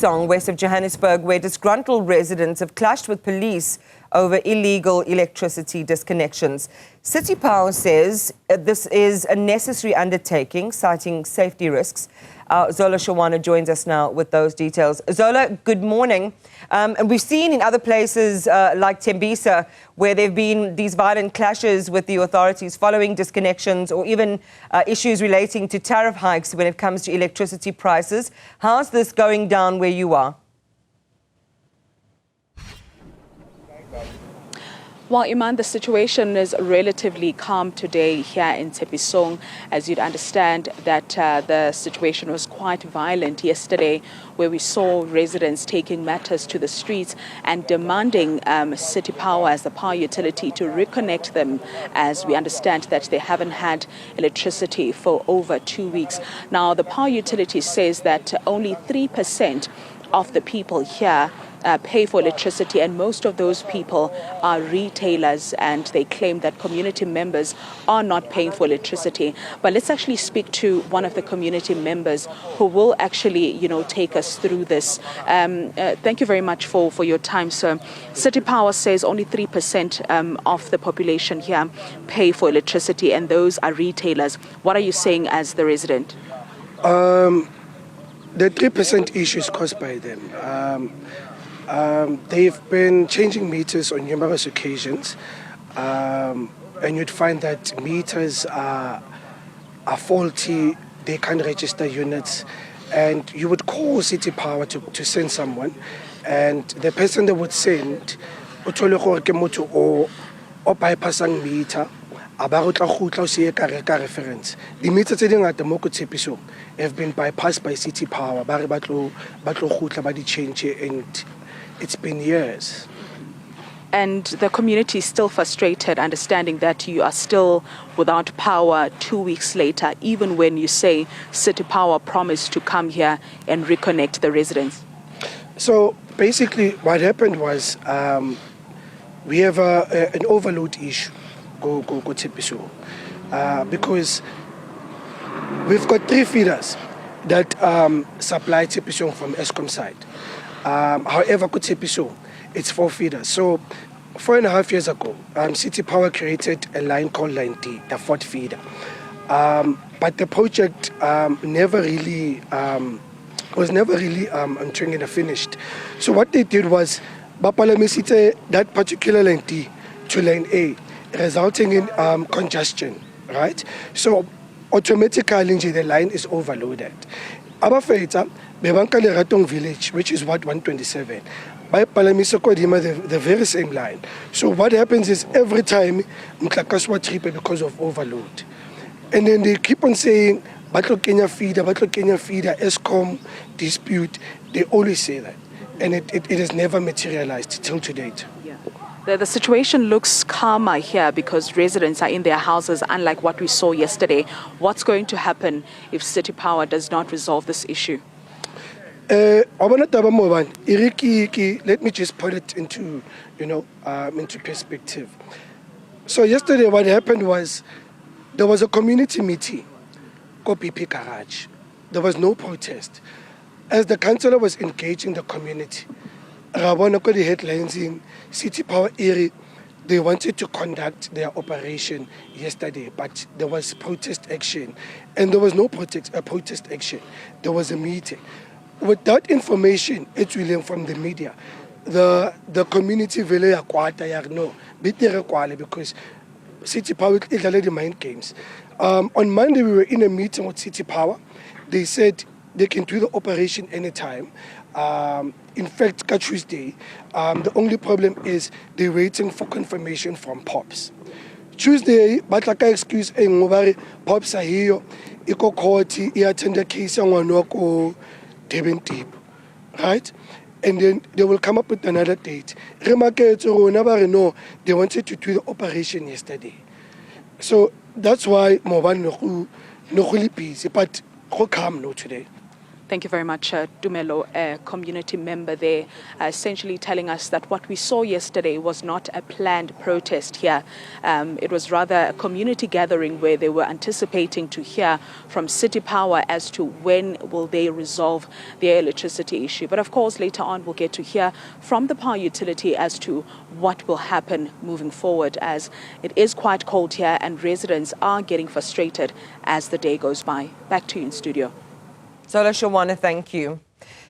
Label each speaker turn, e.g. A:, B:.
A: Tshepisong, west of Johannesburg, where disgruntled residents have clashed with police over illegal electricity disconnections. City Power says this is a necessary undertaking, citing safety risks. Zola Sholwana joins us now with those details. Zola, good morning. And we've seen in other places like Tshepisong where there have been these violent clashes with the authorities following disconnections or even issues relating to tariff hikes when it comes to electricity prices. How's this going down where you are?
B: Well, Iman, the situation is relatively calm today here in Tshepisong. As you'd understand, that the situation was quite violent yesterday, where we saw residents taking matters to the streets and demanding City Power as the power utility to reconnect them, as we understand that they haven't had electricity for over 2 weeks. Now, the power utility says that only 3% of the people here pay for electricity, and most of those people are retailers, and they claim that community members are not paying for electricity. But let's actually speak to one of the community members who will actually, take us through this. Thank you very much for your time, sir. City Power says only 3% of the population here pay for electricity, and those are retailers. What are you saying as the resident?
C: The 3% issue is caused by them. They've been changing meters on numerous occasions, and you'd find that meters are faulty, they can't register units, and you would call City Power to send someone, and the person they would send o bypassang meter reference. The meters at the Moko Tshepisong have been bypassed by City Power, and it's been years.
B: And the community is still frustrated, understanding that you are still without power 2 weeks later, even when you say City Power promised to come here and reconnect the residents.
C: So basically what happened was we have an overload issue, go Tshepisong, because we've got 3 feeders that supply Tshepisong from Eskom side. However, Tshepisong, it's 4 feeders. So 4.5 years ago, City Power created a line called Line D, the 4th feeder. But the project was never really finished. So what they did was, that particular Line D to Line A, resulting in congestion, right? So automatically the line is overloaded. Abafeta, Bebanka Leratong village, which is Ward 127, by Palamisoko-Dima, the very same line. So what happens is every time Mklakaswa trip because of overload. And then they keep on saying, Batlo Kenya feeder, Eskom dispute. They always say that. And it has never materialized till to date.
B: The situation looks calmer here because residents are in their houses, unlike what we saw yesterday. What's going to happen if City Power does not resolve this issue?
C: Let me just put it into, into perspective. So yesterday what happened was there was a community meeting, go PP Garage. There was no protest. As the councillor was engaging the community, the headlines in City Power area, they wanted to conduct their operation yesterday, but there was protest action. And there was no protest action. There was a meeting. With that information, it's really from the media. The community because City Power is the mind games. On Monday, we were in a meeting with City Power. They said they can do the operation anytime. In fact, Tuesday, the only problem is they're waiting for confirmation from POPs. Tuesday, batlaka excuse ngobare POPs are here, iko court, attend the case ngwanoko Deben Deep, right? And then they will come up with another date. No, they wanted to do the operation yesterday. So that's why Moban no really busy, but how come no today?
B: Thank you very much, Dumelo, a community member there, essentially telling us that what we saw yesterday was not a planned protest here. It was rather a community gathering where they were anticipating to hear from City Power as to when will they resolve their electricity issue. But of course, later on, we'll get to hear from the power utility as to what will happen moving forward, as it is quite cold here and residents are getting frustrated as the day goes by. Back to you in studio.
A: Zola Sholwana, thank you.